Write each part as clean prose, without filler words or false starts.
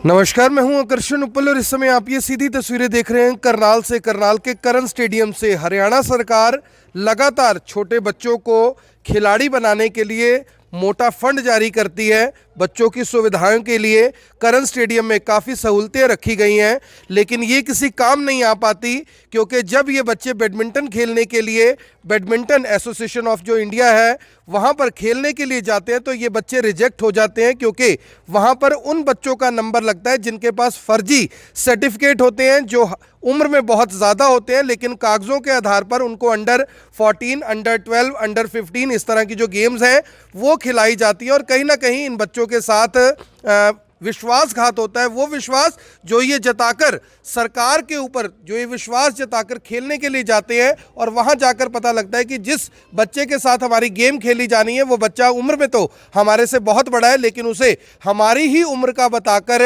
नमस्कार, मैं हूं आकर्षण उपल और इस समय आप ये सीधी तस्वीरें देख रहे हैं करनाल से। करनाल के करण स्टेडियम से हरियाणा सरकार लगातार छोटे बच्चों को खिलाड़ी बनाने के लिए मोटा फंड जारी करती है। बच्चों की सुविधाओं के लिए करण स्टेडियम में काफ़ी सहूलतें रखी गई हैं, लेकिन ये किसी काम नहीं आ पाती, क्योंकि जब ये बच्चे बैडमिंटन खेलने के लिए बैडमिंटन एसोसिएशन ऑफ जो इंडिया है वहाँ पर खेलने के लिए जाते हैं तो ये बच्चे रिजेक्ट हो जाते हैं, क्योंकि वहाँ पर उन बच्चों का नंबर लगता है जिनके पास फर्जी सर्टिफिकेट होते हैं, जो उम्र में बहुत ज़्यादा होते हैं, लेकिन कागज़ों के आधार पर उनको अंडर 14, अंडर 12, अंडर 15 इस तरह की जो गेम्स हैं वो खिलाई जाती है। और कहीं ना कहीं इन बच्चों के साथ विश्वासघात होता है। वो विश्वास जो ये जताकर सरकार के ऊपर जो ये विश्वास जताकर खेलने के लिए जाते हैं, और वहाँ जाकर पता लगता है कि जिस बच्चे के साथ हमारी गेम खेली जानी है वो बच्चा उम्र में तो हमारे से बहुत बड़ा है, लेकिन उसे हमारी ही उम्र का बताकर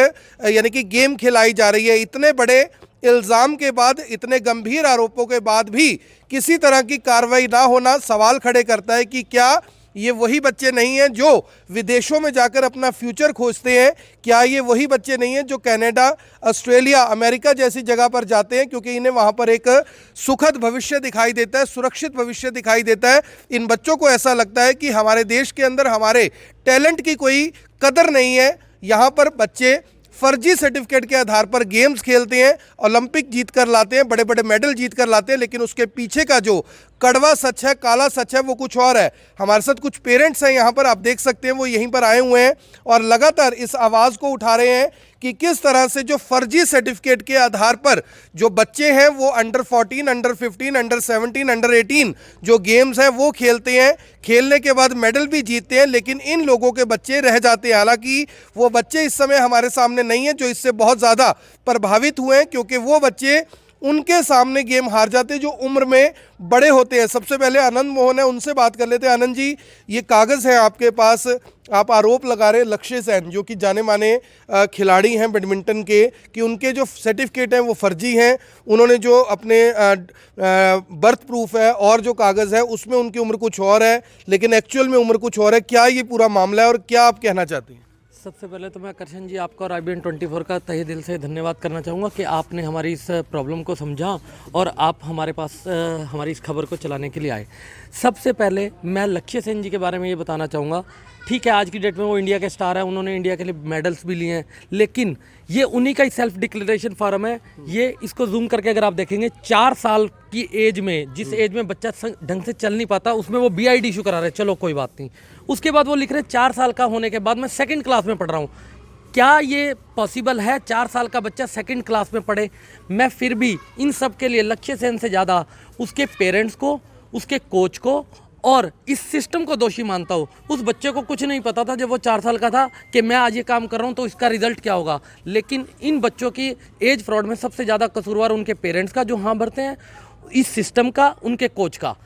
यानी कि गेम खिलाई जा रही है। इतने बड़े इल्ज़ाम के बाद, इतने गंभीर आरोपों के बाद भी किसी तरह की कार्रवाई ना होना सवाल खड़े करता है कि क्या ये वही बच्चे नहीं हैं जो विदेशों में जाकर अपना फ्यूचर खोजते हैं? क्या ये वही बच्चे नहीं हैं जो कनाडा, ऑस्ट्रेलिया, अमेरिका जैसी जगह पर जाते हैं क्योंकि इन्हें वहाँ पर एक सुखद भविष्य दिखाई देता है, सुरक्षित भविष्य दिखाई देता है? इन बच्चों को ऐसा लगता है कि हमारे देश के अंदर हमारे टैलेंट की कोई कदर नहीं है। यहाँ पर बच्चे फर्जी सर्टिफिकेट के आधार पर गेम्स खेलते हैं, ओलंपिक जीत कर लाते हैं, बड़े बड़े मेडल जीत कर लाते हैं, लेकिन उसके पीछे का जो कड़वा सच है, काला सच है, वो कुछ और है। हमारे साथ कुछ पेरेंट्स हैं यहाँ पर, आप देख सकते हैं, वो यहीं पर आए हुए हैं और लगातार इस आवाज़ को उठा रहे हैं कि किस तरह से जो फर्जी सर्टिफिकेट के आधार पर जो बच्चे हैं वो अंडर 14, अंडर 15, अंडर 17, अंडर 18 जो गेम्स हैं वो खेलते हैं, खेलने के बाद मेडल भी जीतते हैं, लेकिन इन लोगों के बच्चे रह जाते हैं। हालांकि वो बच्चे इस समय हमारे सामने नहीं हैं जो इससे बहुत ज़्यादा प्रभावित हुए हैं, क्योंकि वो बच्चे उनके सामने गेम हार जाते हैं जो उम्र में बड़े होते हैं। सबसे पहले आनंद मोहन है, उनसे बात कर लेते हैं। आनंद जी, ये कागज़ है आपके पास, आप आरोप लगा रहे लक्ष्य सेन जो कि जाने माने खिलाड़ी हैं बैडमिंटन के, कि उनके जो सर्टिफिकेट हैं वो फर्जी हैं। उन्होंने जो अपने बर्थ प्रूफ है और जो कागज़ है उसमें उनकी उम्र कुछ और है, लेकिन एक्चुअल में उम्र कुछ और है। क्या ये पूरा मामला है और क्या आप कहना चाहते हैं? सबसे पहले तो मैं आकर्षण जी आपका और IBN 24 का तहे दिल से धन्यवाद करना चाहूँगा कि आपने हमारी इस प्रॉब्लम को समझा और आप हमारे पास हमारी इस खबर को चलाने के लिए आए। सबसे पहले मैं लक्ष्य सेन जी के बारे में ये बताना चाहूँगा। ठीक है, आज की डेट में वो इंडिया के स्टार हैं, उन्होंने इंडिया के लिए मेडल्स भी लिए हैं, लेकिन ये उन्हीं का ही सेल्फ डिक्लेरेशन फॉर्म है। ये इसको जूम करके अगर आप देखेंगे, 4 साल की एज में, जिस एज में बच्चा ढंग से चल नहीं पाता, उसमें वो BID इशू करा रहे हैं। चलो कोई बात नहीं। उसके बाद वो लिख रहे हैं 4 साल का होने के बाद मैं 2nd क्लास में पढ़ रहा हूँ। क्या ये पॉसिबल है? 4 साल का बच्चा 2nd क्लास में पढ़े? मैं फिर भी इन सब के लिए लक्ष्य सेन से ज़्यादा उसके पेरेंट्स को, उसके कोच को और इस सिस्टम को दोषी मानता हूँ। उस बच्चे को कुछ नहीं पता था जब वो 4 साल का था कि मैं आज ये काम कर रहा हूँ तो इसका रिजल्ट क्या होगा। लेकिन इन बच्चों की एज फ्रॉड में सबसे ज़्यादा कसूरवार उनके पेरेंट्स का जो हाँ भरते हैं, इस सिस्टम का, उनके कोच का।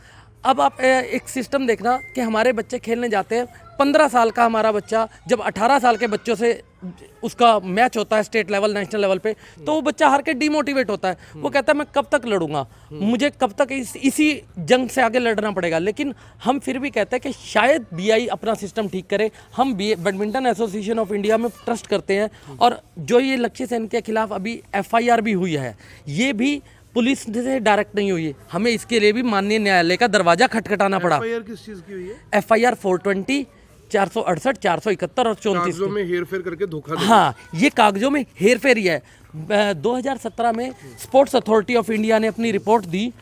अब आप एक सिस्टम देखना कि हमारे बच्चे खेलने जाते हैं, 15 साल का हमारा बच्चा जब 18 साल के बच्चों से उसका मैच होता है स्टेट लेवल, नेशनल लेवल पे, तो वो बच्चा हार के डिमोटिवेट होता है। वो कहता है मैं कब तक लड़ूंगा, मुझे कब तक इसी जंग से आगे लड़ना पड़ेगा। लेकिन हम फिर भी कहते हैं कि शायद BI अपना सिस्टम ठीक करे। हम बैडमिंटन एसोसिएशन ऑफ इंडिया में ट्रस्ट करते हैं, और जो ये लक्ष्य सेन के खिलाफ अभी FIR भी हुई है, ये भी पुलिस से डायरेक्ट नहीं हुई है। हमें इसके लिए भी माननीय न्यायालय का दरवाजा खटखटाना पड़ा। FIR किस चीज़ की हुई है? FIR 420, 468, 471 और 34 कागजों में हेरफेर करके धोखा दिया। हाँ, ये कागजों में हेरफेर ही है। 2017 में स्पोर्ट्स अथॉरिटी ऑफ इंडिया ने अपनी रिपोर्ट दी।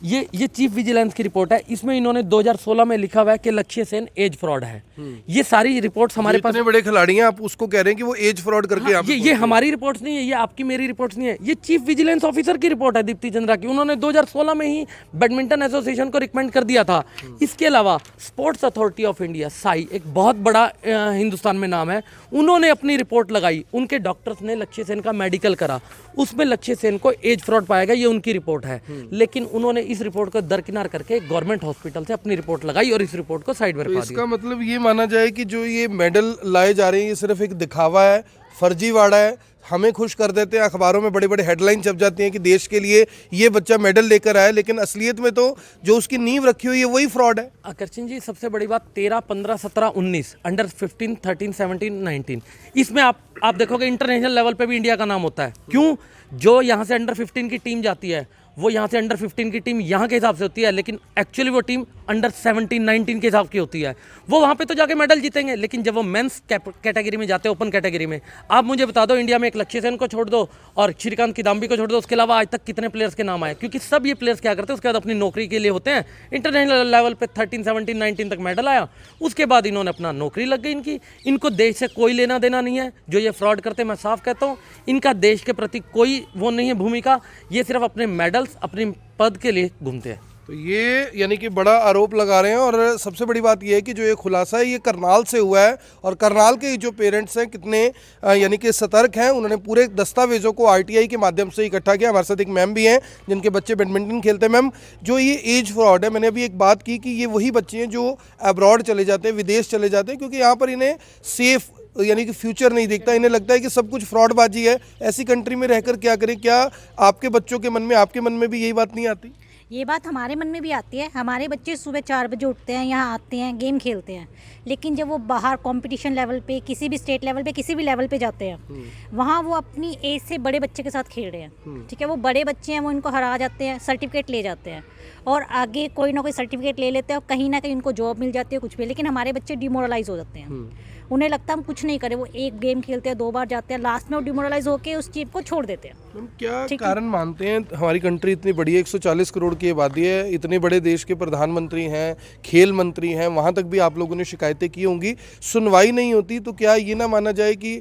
ये चीफ विजिलेंस की रिपोर्ट है। इसमें इन्होंने 2016 में लिखा हुआ है कि लक्ष्य सेन एज फ्रॉड है। ये सारी रिपोर्ट्स हमारे पास, इतने बड़े खिलाड़ी हैं, आप उसको कह रहे हैं कि वो एज फ्रॉड करके हाँ, ये हमारी रिपोर्ट्स नहीं है, ये आपकी मेरी रिपोर्ट्स नहीं है, ये चीफ विजिलेंस ऑफिसर की रिपोर्ट है, दीप्ति चंद्रा की। उन्होंने 2016 में ही बैडमिंटन एसोसिएशन को रिकमेंड कर दिया था। इसके अलावा sports authority of India, Sai, एक बहुत बड़ा हिंदुस्तान में नाम है, उन्होंने अपनी रिपोर्ट लगाई। उनके डॉक्टर्स ने लक्ष्य सेन का मेडिकल करा, उसमें लक्ष्य सेन को एज फ्रॉड पाया गया, ये उनकी रिपोर्ट है। लेकिन उन्होंने इस रिपोर्ट को दरकिनार करके गवर्नमेंट हॉस्पिटल से अपनी रिपोर्ट लगाई और इस रिपोर्ट को साइड में रखा दिया। इसका मतलब ये माना जाए कि जो ये मेडल लाए जा रहे हैं ये सिर्फ एक दिखावा है, फर्जीवाड़ा है, हमें खुश कर देते हैं, अखबारों में बड़े बड़े हेडलाइन छप जाती हैं कि देश के लिए ये बच्चा मेडल लेकर आया, लेकिन असलियत में तो जो उसकी नींव रखी हुई है वही फ्रॉड है। आकर्षण जी, सबसे बड़ी बात 13, 15, 17, 19, अंडर 15, 13, 17, 19, इसमें आप देखोगे इंटरनेशनल लेवल पे भी इंडिया का नाम होता है। क्यों? जो यहाँ से अंडर 15 की टीम जाती है वो यहाँ से अंडर 15 की टीम यहाँ के हिसाब से होती है, लेकिन एक्चुअली वो टीम अंडर 17, 19 के हिसाब की होती है। वो वहाँ पे तो जाके मेडल जीतेंगे, लेकिन जब वो मेंस कैटेगरी में जाते हैं, ओपन कैटेगरी में, आप मुझे बता दो इंडिया में एक लक्ष्य सेन को छोड़ दो और श्रीकांत किदाम्बी को छोड़ दो, उसके अलावा आज तक कितने प्लेयर्स के नाम आए? क्योंकि सब ये प्लेयर्स क्या करते हैं, उसके बाद अपनी नौकरी के लिए होते हैं। इंटरनेशनल लेवल पे 13, 17, 19 तक मेडल आया, उसके बाद इन्होंने अपना नौकरी लग गई इनकी। इनको देश से कोई लेना देना नहीं है। जो ये फ्रॉड करते हैं, मैं साफ कहता हूँ, इनका देश के प्रति कोई वो नहीं है भूमिका। ये सिर्फ अपने मेडल्स, अपनी पद के लिए घूमते हैं। तो ये यानी कि बड़ा आरोप लगा रहे हैं, और सबसे बड़ी बात ये है कि जो ये खुलासा है ये करनाल से हुआ है, और करनाल के जो पेरेंट्स हैं कितने यानी कि सतर्क हैं। उन्होंने पूरे दस्तावेजों को आरटीआई के माध्यम से इकट्ठा किया। हमारे साथ एक मैम भी हैं जिनके बच्चे बैडमिंटन खेलते हैं। मैम, जो ये एज फ्रॉड है, मैंने अभी एक बात की कि ये वही बच्चे हैं जो अब्रॉड चले जाते हैं, विदेश चले जाते हैं, क्योंकि यहाँ पर इन्हें सेफ यानी कि फ्यूचर नहीं दिखता। इन्हें लगता है कि सब कुछ फ्रॉडबाजी है। ऐसी कंट्री में रहकर क्या करें? क्या आपके बच्चों के मन में, आपके मन में भी यही बात नहीं आती? ये बात हमारे मन में भी आती है। हमारे बच्चे सुबह 4 बजे उठते हैं, यहाँ आते हैं, गेम खेलते हैं, लेकिन जब वो बाहर कंपटीशन लेवल पे, किसी भी स्टेट लेवल पे, किसी भी लेवल पे जाते हैं, वहाँ वो अपनी एज से बड़े बच्चे के साथ खेल रहे हैं। ठीक है, वो बड़े बच्चे हैं, वो इनको हरा जाते हैं, सर्टिफिकेट ले जाते हैं, और आगे कोई ना कोई सर्टिफिकेट ले लेते हैं, और कहीं ना कहीं उनको जॉब मिल जाती है, कुछ भी। लेकिन हमारे बच्चे डिमोरलाइज हो जाते हैं। उन्हें लगता है हम कुछ नहीं करें। वो एक गेम खेलते हैं, 2 बार जाते हैं, लास्ट में वो डिमोरलाइज होकर उस चीज़ को छोड़ देते हैं। मैम, क्या कारण मानते हैं? हमारी कंट्री इतनी बड़ी है, 140 करोड़ की आबादी है, इतने बड़े देश के प्रधानमंत्री हैं, खेल मंत्री हैं, वहाँ तक भी आप लोगों ने शिकायतें की होंगी, सुनवाई नहीं होती। तो क्या ये ना माना जाए कि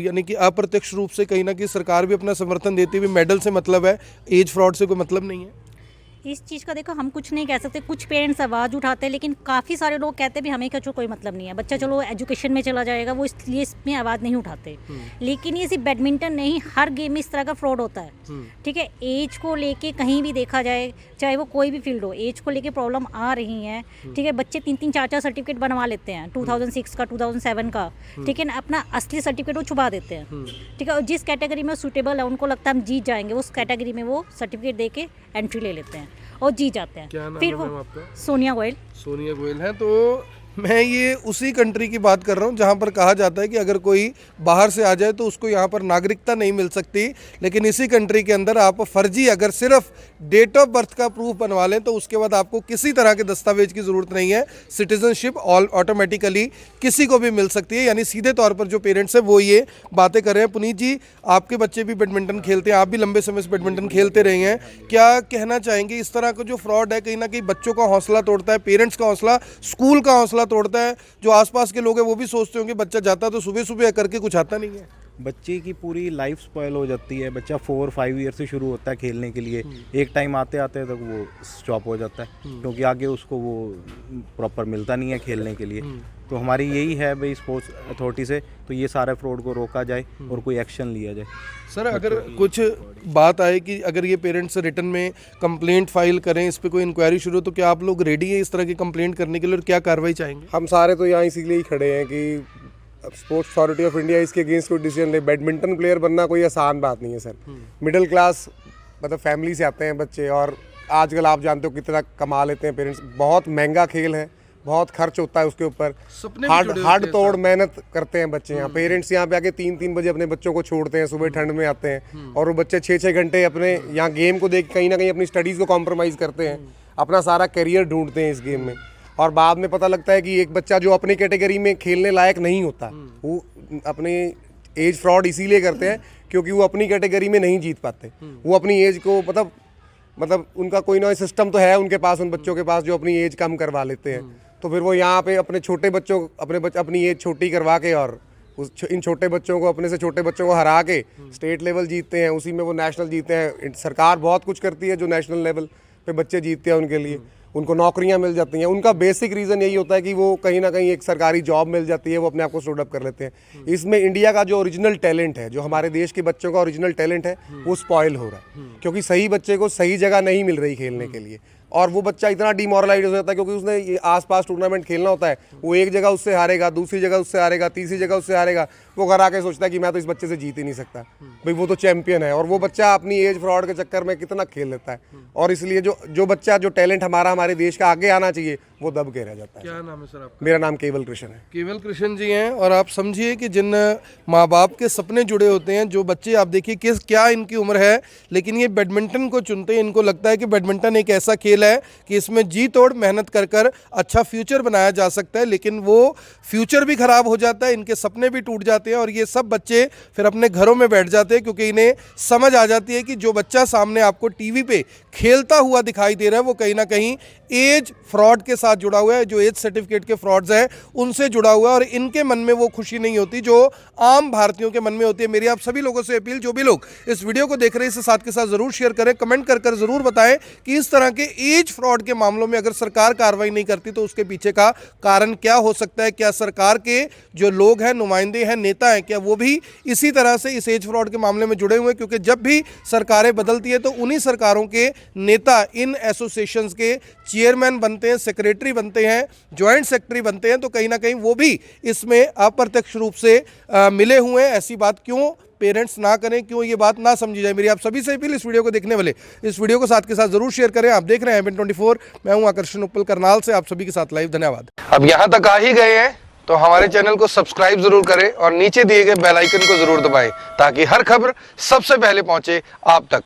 यानी कि अप्रत्यक्ष रूप से कहीं ना कहीं सरकार भी अपना समर्थन देती हुई मेडल से मतलब है, एज फ्रॉड से कोई मतलब नहीं है? इस चीज़ का देखो, हम कुछ नहीं कह सकते। कुछ पेरेंट्स आवाज़ उठाते हैं, लेकिन काफ़ी सारे लोग कहते हैं भी हमें क्या कोई मतलब नहीं है, बच्चा चलो एजुकेशन में चला जाएगा, वो इसलिए इसमें आवाज़ नहीं उठाते। लेकिन ये सिर्फ बैडमिंटन नहीं, हर गेम में इस तरह का फ्रॉड होता है। ठीक है, एज को लेके कहीं भी देखा जाए, चाहे वो कोई भी फील्ड हो, एज को लेके प्रॉब्लम आ रही है। ठीक है, बच्चे 3-3, 4-4 सर्टिफिकेट बनवा लेते हैं, 2006 का, 2007 का। ठीक है ना, अपना असली सर्टिफिकेट वो छुपा देते हैं। ठीक है, और जिस कैटेगरी में सूटेबल है, उनको लगता है हम जीत जाएंगे, उस कैटेगरी में वो सर्टिफिकेट दे के एंट्री ले लेते हैं और जीत जाते हैं। क्या नाम फिर है वो मैम आपका? सोनिया गोयल। सोनिया गोयल है। तो मैं ये उसी कंट्री की बात कर रहा हूँ जहाँ पर कहा जाता है कि अगर कोई बाहर से आ जाए तो उसको यहाँ पर नागरिकता नहीं मिल सकती, लेकिन इसी कंट्री के अंदर आप फर्जी अगर सिर्फ डेट ऑफ बर्थ का प्रूफ बनवा लें तो उसके बाद आपको किसी तरह के दस्तावेज की ज़रूरत नहीं है, सिटीजनशिप ऑटोमेटिकली किसी को भी मिल सकती है। यानी सीधे तौर पर जो पेरेंट्स हैं वो ये बातें कर रहे हैं। पुनीत जी, आपके बच्चे भी बैडमिंटन खेलते हैं, आप भी लंबे समय से बैडमिंटन खेलते रहे हैं, क्या कहना चाहेंगे? इस तरह का जो फ्रॉड है कहीं ना कहीं बच्चों का हौसला तोड़ता है, पेरेंट्स का हौसला, स्कूल का हौसला तोड़ता है। जो आसपास के लोग हैं वो भी सोचते होंगे बच्चा जाता तो सुबह सुबह करके कुछ आता नहीं है। बच्चे की पूरी लाइफ स्पॉइल हो जाती है। बच्चा 4-5 ईयर से शुरू होता है खेलने के लिए, एक टाइम आते आते तक वो स्टॉप हो जाता है, क्योंकि आगे उसको वो प्रॉपर मिलता नहीं है खेलने के लिए। तो हमारी यही है भाई स्पोर्ट्स अथॉरिटी से, तो ये सारे फ्रॉड को रोका जाए और कोई एक्शन लिया जाए। सर, अगर कुछ बात आए कि अगर ये पेरेंट्स रिटर्न में कंप्लेंट फाइल करें, इस पर कोई इंक्वायरी शुरू हो, तो क्या आप लोग रेडी हैं इस तरह की कंप्लेंट करने के लिए, और क्या कार्रवाई चाहेंगे? हम सारे तो यहाँ इसीलिए ही खड़े हैं कि स्पोर्ट्स अथॉरिटी ऑफ इंडिया इसके अगेंस्ट कोई डिसीजन ले। बैडमिंटन प्लेयर बनना कोई आसान बात नहीं है सर। मिडिल क्लास मतलब फैमिली से आते हैं बच्चे, और आजकल आप जानते हो कितना कमा लेते हैं पेरेंट्स। बहुत महंगा खेल है, बहुत खर्च होता है उसके ऊपर, हार्ड तोड़ मेहनत करते हैं बच्चे यहाँ। पेरेंट्स यहाँ पे आके 3-3 बजे अपने बच्चों को छोड़ते हैं, सुबह ठंड में आते हैं, और वो बच्चे 6-6 घंटे अपने यहाँ गेम को देख कहीं ना कहीं अपनी स्टडीज़ को कॉम्प्रोमाइज़ करते हैं, अपना सारा करियर ढूंढते हैं इस गेम में। और बाद में पता लगता है कि एक बच्चा जो अपनी कैटेगरी में खेलने लायक नहीं होता, वो अपने एज फ्रॉड इसीलिए करते हैं क्योंकि वो अपनी कैटेगरी में नहीं जीत पाते। वो अपनी एज को मतलब उनका कोई ना सिस्टम तो है उनके पास, उन बच्चों के पास जो अपनी एज कम करवा लेते हैं। तो फिर वो यहाँ पे अपने छोटे बच्चों अपनी एज छोटी करवा के और इन छोटे बच्चों को, अपने से छोटे बच्चों को हरा के स्टेट लेवल जीतते हैं, उसी में वो नेशनल जीतते हैं। सरकार बहुत कुछ करती है जो नेशनल लेवल पे बच्चे जीतते हैं उनके लिए, उनको नौकरियां मिल जाती हैं। उनका बेसिक रीज़न यही होता है कि वो कहीं ना कहीं एक सरकारी जॉब मिल जाती है, वो अपने आप को स्टूड अप कर लेते हैं। इसमें इंडिया का जो ओरिजिनल टैलेंट है, जो हमारे देश के बच्चों का ओरिजिनल टैलेंट है, वो स्पॉइल हो रहा है, क्योंकि सही बच्चे को सही जगह नहीं मिल रही खेलने के लिए। और वो बच्चा इतना डिमोरलाइज हो जाता है क्योंकि उसने ये आसपास टूर्नामेंट खेलना होता है, वो एक जगह उससे हारेगा, दूसरी जगह उससे हारेगा, तीसरी जगह उससे हारेगा, वो घर आके सोचता है कि मैं तो इस बच्चे से जीत ही नहीं सकता, भाई वो तो चैंपियन है। और वो बच्चा अपनी एज फ्रॉड के चक्कर में कितना खेल लेता है, और इसलिए जो बच्चा जो टैलेंट हमारे देश का आगे आना चाहिए वो दब के रह जाता है। क्या नाम है सर आपका? मेरा नाम केवल कृष्ण है। केवल कृष्ण जी हैं। और आप समझिए कि जिन माँ बाप के सपने जुड़े होते हैं, जो बच्चे आप देखिए किस क्या इनकी उम्र है, लेकिन ये बैडमिंटन को चुनते हैं। इनको लगता है कि बैडमिंटन एक ऐसा खेल है कि इसमें जी तोड़ मेहनत कर कर अच्छा फ्यूचर बनाया जा सकता है, लेकिन वो फ्यूचर भी खराब हो जाता है, इनके सपने भी टूट जाते हैं और ये सब बच्चे फिर अपने घरों में बैठ जाते हैं, क्योंकि इन्हें समझ आ जाती है कि जो बच्चा सामने आपको टीवी पे खेलता हुआ दिखाई दे रहा है वो कहीं ना कहीं एज फ्रॉड के साथ जुड़ा हुआ है, जो एज सर्टिफिकेट के फ्रॉड्स हैं उनसे जुड़ा हुआ है, और इनके मन में वो खुशी नहीं होती जो आम भारतीयों के मन में होती है। मेरी आप सभी लोगों से अपील, जो भी लोग इस वीडियो को देख रहे हैं इसे साथ के साथ जरूर शेयर करें, कमेंट कर कर जरूर बताएं कि इस तरह के एज फ्रॉड के मामलों में अगर सरकार कार्रवाई नहीं करती तो उसके पीछे का कारण क्या हो सकता है। क्या सरकार के जो लोग हैं, नुमाइंदे हैं, नेता हैं, क्या वो भी इसी तरह से इस एज फ्रॉड के मामले में जुड़े हुए हैं? क्योंकि जब भी सरकारें बदलती है तो उन्हीं सरकारों के नेता इन एसोसिएशंस के चेयरमैन बनते हैं, सेक्रेटरी बनते हैं, ज्वाइंट सेक्रेटरी बनते हैं, तो कहीं ना कहीं वो भी इसमें अप्रत्यक्ष रूप से मिले हुए हैं। ऐसी बात क्यों पेरेंट्स ना करें, क्यों ये बात ना समझी जाए? मेरी आप सभी से अपील, इस वीडियो को देखने वाले इस वीडियो को साथ के साथ जरूर शेयर करें। आप देख रहे हैं ABN24, मैं हूं आकर्षण उपल करनाल से, आप सभी के साथ लाइव। धन्यवाद। अब यहां तक आ ही गए हैं तो हमारे चैनल को सब्सक्राइब जरूर करें और नीचे दिए गए बेल आइकन को जरूर दबाएं ताकि हर खबर सबसे पहले पहुंचे आप तक।